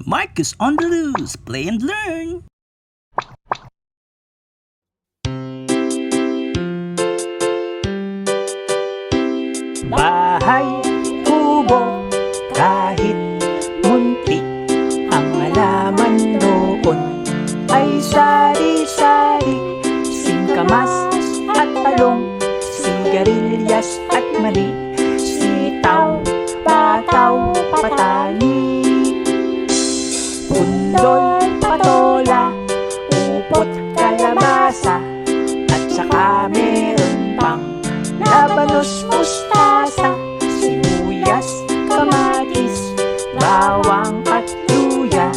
Marcus on the loose, play and learn. Bahay, kubo, kahit munti, ang halaman doon ay sari-sari, singkamas at talong, sigarilyas at mani, sitaw, bataw, patani, pundol, patola, upot, kalabasa, at saka meron pang labanos, mustasa, sibuyas, kamatis, bawang at luya.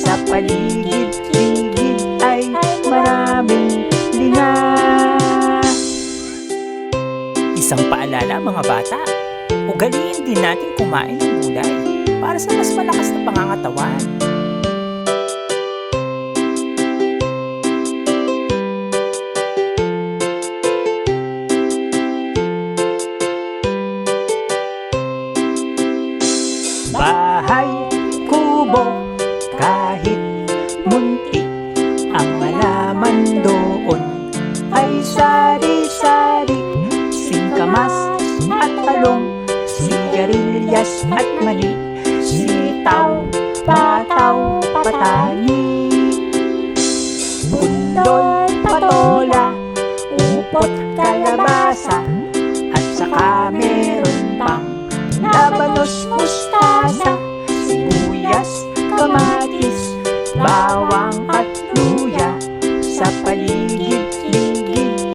Sa paligid-ligid ay maraming linga. Isang paalala mga bata, ugaliin din natin kumain ng gulay para sa mas malakas na pangangatawan. Bahay, kubo, kahit munti, ang halaman doon ay sari-sari, singkamas at talong, sigarilyas at mani, sitaw, bataw, patani, bundol, patola, upot, kalabasa, at saka meron pang labanos, mustasa, sibuyas, kamatis, bawang